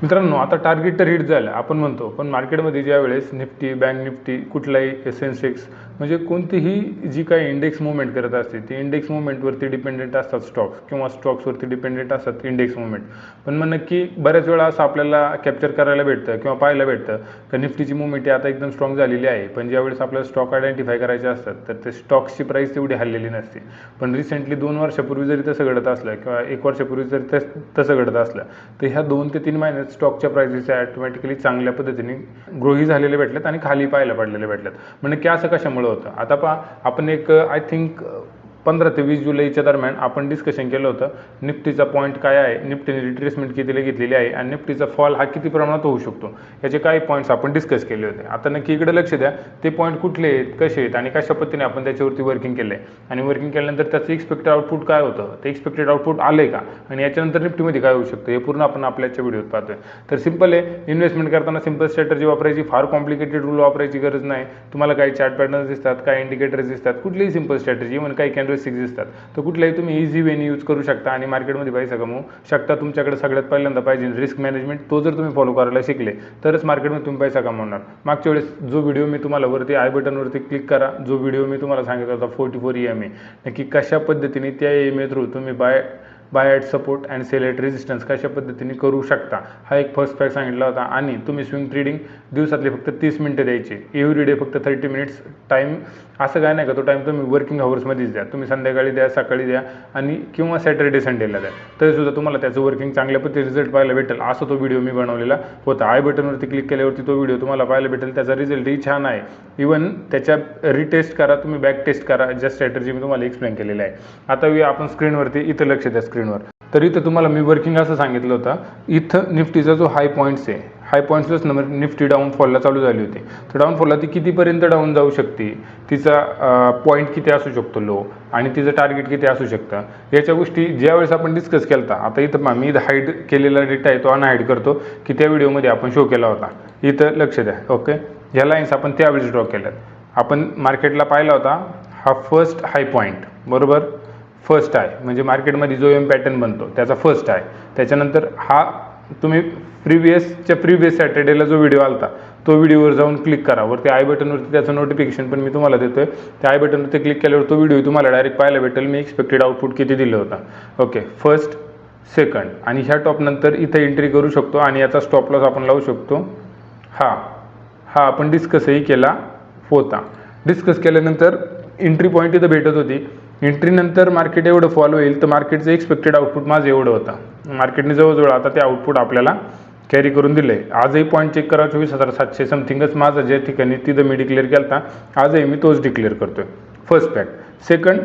मित्रांनो, आता टार्गेट तर हिट झालं आपण म्हणतो, पण मार्केटमध्ये ज्यावेळेस निफ्टी, बँक निफ्टी, कुठलाही सेन्सेक्स म्हणजे कोणतीही जी काही इंडेक्स मुवमेंट करत असते ती इंडेक्स मुवमेंटवरती डिपेंडेंट असतात स्टॉक्स, किंवा स्टॉक्सवरती डिपेंडेंट असतात इंडेक्स मुवमेंट. पण मग नक्की बऱ्याच वेळा असं आपल्याला कॅप्चर करायला भेटतं किंवा पाहायला भेटतं की निफ्टीची मुवमेंट आता एकदम स्ट्रॉंग झालेली आहे, पण ज्यावेळेस आपल्याला स्टॉक आयडेंटिफाय करायचे असतात तर ते स्टॉक्सची प्राईस तेवढी हललेली नसते. पण रिसेंटली 2 वर्षापूर्वी जरी तसं घडत असलं किंवा 1 वर्षापूर्वी जरी तसं घडत असलं तर ह्या 2 ते 3 महिन्यात स्टॉकच्या प्राइसेस ॲटोमॅटिकली चांगल्या पद्धतीने ग्रोही झालेले भेटल्यात आणि खाली पाहायला पडलेले भेटल्यात. म्हणजे की असं कशामुळे होतं? आता पहा, आपण एक आय थिंक 15 ते 20 जुलैच्या दरम्यान आपण डिस्कशन केलं होतं निफ्टीचा पॉईंट काय आहे, निफ्टीने रिट्रेसमेंट कितीला घेतलेली आहे आणि निफ्टीचा फॉल हा किती प्रमाणात होऊ शकतो, याचे काही पॉईंट्स आपण डिस्कस केले होते. आता नक्की इकडे लक्ष द्या, ते पॉईंट कुठले आहेत, कसे आहेत आणि कशा पद्धतीने आपण त्याच्यावरती वर्किंग केलं आहे आणि वर्किंग केल्यानंतर त्याचं एक्सपेक्टेड आउटपुट काय होतं, ते एक्सपेक्टेड आउटपुट आलं आहे का आणि याच्यानंतर निफ्टीमध्ये काय होऊ शकतं हे पूर्ण आपण आपल्याच्या व्हिडिओत पाहतोय. तर सिंपल आहे, इन्व्हेस्टमेंट करताना सिंपल स्ट्रॅटर्जी वापरायची, फार कॉम्प्लिकेटेड रूल वापरायची गरज नाही. तुम्हाला काही चार्ट पॅटर्न्स दिसतात, काही इंडिकेटर्स दिसतात, कुठलीही सिंपल स्ट्रॅटर्जी, इव्हन काही कॅन्डलस्टिक्स दिसतात, तर कुठलाही तुम्ही इझी वेने यूज करू शकता आणि मार्केटमध्ये पैसा कमवू शकता. तुमच्याकडे सगळ्यात पहिल्यांदा पाहिजे रिस्क मॅनेजमेंट, तो जर तुम्ही फॉलो करायला शिकले तरच मार्केटमध्ये तुम्ही पैसा कमवणार. मागच्या वेळेस जो व्हिडिओ मी तुम्हाला वरती आय बटनवरती क्लिक करा, जो व्हिडिओ मी तुम्हाला सांगितला होता 44 EMA, नक्की कशा पद्धतीने त्या EMA थ्रू तुम्ही buy at support and sell at resistance कशा पद्धतीने करू शकता, हा एक फर्स्ट फॅक्ट सांगितला होता. आणि तुम्ही स्विंग ट्रेडिंग दिवसातले फक्त 30 मिनिटं द्यायचे, एव्हरी डे फक्त 30 मिनिट्स टाईम. असं काय नाही का तो टाईम तुम्ही वर्किंग अवर्समध्येच द्या, तुम्ही संध्याकाळी द्या, सकाळी द्या आणि किंवा सॅटर्डे संडेला द्या, तरीसुद्धा तुम्हाला त्याचं वर्किंग चांगल्या पद्धतीने रिझल्ट पाहायला भेटेल. असं तो व्हिडिओ मी बनवलेला होता. आय बटनवरती क्लिक केल्यावरती तो व्हिडिओ तुम्हाला पाहायला भेटेल. त्याचा रिझल्टही छान आहे. इव्हन त्याच्या रिटेस्ट करा, तुम्ही बॅक टेस्ट करा, ज्या स्ट्रॅटर्जी मी तुम्हाला एक्सप्लेन केलेलं आहे. आता आपण स्क्रीनवरती इथं लक्ष द्या स्क्रीनवर. तर इथं तुम्हाला मी वर्किंग असं सांगितलं होतं, इथं निफ्टीचा जो हाय पॉईंट्स आहे, हाय पॉईंट्सलाच नंबर निफ्टी डाऊनफॉलला चालू झाली होती. तर डाऊनफॉलला ती कितीपर्यंत डाऊन जाऊ शकते, तिचा पॉईंट किती असू शकतो लो आणि तिचं टार्गेट किती असू शकतं, याच्या गोष्टी ज्यावेळेस आपण डिस्कस केला होता. आता इथं मी हाईड केलेला डेटा आहे तो अनहाईड करतो की त्या व्हिडिओमध्ये आपण शो केला होता. इथं लक्ष द्या. ओके, ह्या लाईन्स आपण त्यावेळेस ड्रॉ केल्यात. आपण मार्केटला पाहिला होता हा फर्स्ट हाय पॉईंट, बरोबर, फर्स्ट आहे म्हणजे मार्केटमध्ये जो पॅटर्न बनतो त्याचा फर्स्ट आहे. त्याच्यानंतर हा तुम्ही प्रिव्हियस सॅटर्डेला जो व्हिडिओ आला तो व्हिडिओवर जाऊन क्लिक करा, वरती आय बटनवरती त्याचं नोटिफिकेशन पण मी तुम्हाला देतोय. त्या आय बटनवरती क्लिक केल्यावर तो व्हिडिओ तुम्हाला डायरेक्ट पाहायला भेटेल मी एक्सपेक्टेड आउटपुट किती दिलं होतं. ओके, फर्स्ट, सेकंड आणि ह्या टॉप नंतर इथं एंट्री करू शकतो आणि याचा स्टॉप लॉस आपण लावू शकतो. हा आपण डिस्कसही केला होता. डिस्कस केल्यानंतर एंट्री पॉईंट इथं भेटत होती. एंट्रीनंतर मार्केट एवढं फॉलो होईल तर मार्केटचं एक्सपेक्टेड आउटपुट माझं एवढं होतं. मार्केटने जवळजवळ आता ते आउटपुट आपल्याला कॅरी करून दिलं आहे. आजही पॉईंट चेक करा, 24,700 समथिंगच माझं ज्या ठिकाणी तिथं मी डिक्लेअर केला होता, आजही मी तोच डिक्लेअर करतोय. First fact. सेकंड,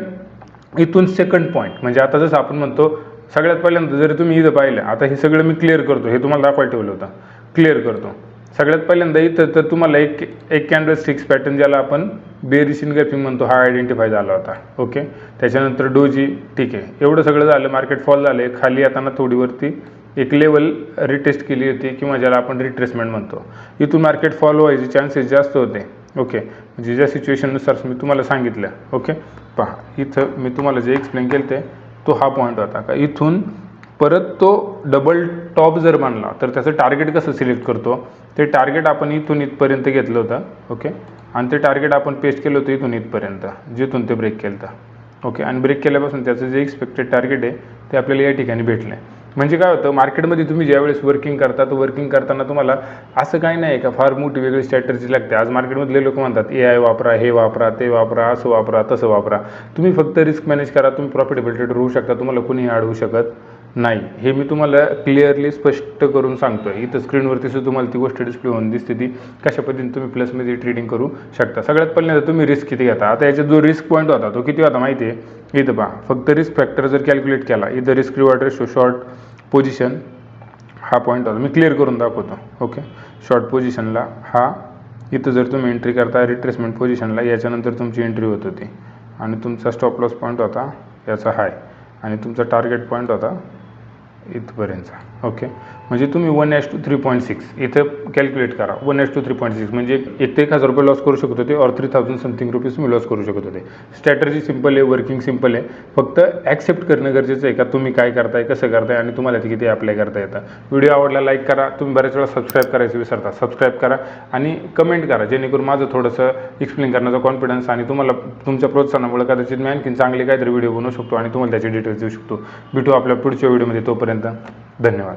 इथून सेकंड पॉईंट म्हणजे आता जसं आपण म्हणतो सगळ्यात पहिल्यांदा जरी तुम्ही इथं पाहिलं, आता हे सगळं मी क्लिअर करतो, हे तुम्हाला दाखवायला ठेवलं होतं, क्लिअर करतो. सगळ्यात पहिल्यांदा इथं तर तुम्हाला एक कॅन्डलस्टिक्स पॅटर्न ज्याला आपण बेरिश इनगल्फिंग म्हणतो हा आयडेंटिफाय झाला होता. ओके, त्याच्यानंतर डोजी, ठीक आहे, एवढं सगळं झालं. मार्केट फॉल झाले, खाली येताना थोडीवरती एक लेवल रिटेस्ट केली होती किंवा ज्याला आपण रिट्रेसमेंट म्हणतो. इथून मार्केट फॉल व्हायचे चान्सेस जास्त होते. ओके, म्हणजे ज्या सिच्युएशननुसार मी तुम्हाला सांगितलं. ओके, पहा इथं मी तुम्हाला जे एक्सप्लेन केलं ते तो हा पॉईंट होता का इथून परत तो डबल टॉप जर बनला तर त्याचं टार्गेट कसं सिलेक्ट करतो, ते टार्गेट आपण इथून इथपर्यंत घेतलं होतं. ओके, आणि ते टार्गेट आपण पेस्ट केलं होतं इथून इथपर्यंत, जिथून ते ब्रेक केलं होतं. ओके, आणि ब्रेक केल्यापासून त्याचं जे एक्सपेक्टेड टार्गेट आहे ते आपल्याला या ठिकाणी भेटलं आहे. म्हणजे काय होतं, मार्केटमध्ये तुम्ही ज्यावेळेस वर्किंग करता तर वर्किंग करताना तुम्हाला असं काही नाही का फार मोठी वेगळी स्ट्रॅटर्जी लागते. आज मार्केटमधले लोक म्हणतात AI वापरा, हे वापरा, ते वापरा, असं वापरा, तसं वापरा. तुम्ही फक्त रिस्क मॅनेज करा, तुम्ही प्रॉफिटेबल ट्रेडर होऊ शकता, तुम्हाला कोणीही अडवू शकत नाही. हे मी तुम्हाला क्लिअरली स्पष्ट करून सांगतो आहे. इथं स्क्रीनवरती सुद्धा तुम्हाला ती गोष्ट डिस्प्ले होऊन दिसते, ती कशा पद्धतीने तुम्ही प्लसमध्ये ट्रेडिंग करू शकता. सगळ्यात पहिल्यांदा तुम्ही रिस्क किती घेता. आता याच्यात जो रिस्क पॉईंट होता तो किती होता माहिती आहे, इथं पहा, फक्त रिस्क फॅक्टर जर कॅल्क्युलेट केला, इथं risk reward ratio short position हा पॉईंट होता. मी क्लिअर करून दाखवतो. ओके, शॉर्ट पोझिशनला हा इथं जर तुम्ही एंट्री करता रिट्रेसमेंट पोझिशनला, याच्यानंतर तुमची एंट्री होत होती आणि तुमचा स्टॉप लॉस पॉईंट होता याचा हाय आणि तुमचा टार्गेट पॉईंट होता इथपर्यंतचा. ओके, म्हणजे तुम्ही 1:3.6 इथं कॅल्क्युलेट करा. 1:3.6 म्हणजे 1,000 रुपये लॉस करू शकत होते और 3000 समथिंग रुपीज तुम्ही लॉस करू शकत होते. स्ट्रॅटर्जी सिंपल आहे, वर्किंग सिंपल आहे. फक्त ॲक्सेप्ट करणं गरजेचं आहे का तुम्ही काय करताय, कसं करताय आणि तुम्हाला ते किती अप्लाय करता येतं. व्हिडिओ आवडला लाईक करा. तुम्ही बऱ्याच वेळा सबस्क्राईब करायचं विसरता, सबस्क्राईब करा आणि कमेंट करा, जेणेकरून माझं थोडंसं एक्सप्लेन करण्याचा कॉन्फिडन्स आणि तुम्हाला तुमच्या प्रोत्साहनामुळे कदाचित मी आणखीन चांगले काहीतरी व्हिडिओ बनवू शकतो आणि तुम्हाला त्याचे डिटेल्स देऊ शकतो. भेटू आपल्या पुढच्या व्हिडिओमध्ये. तोपर्यंत धन्यवाद.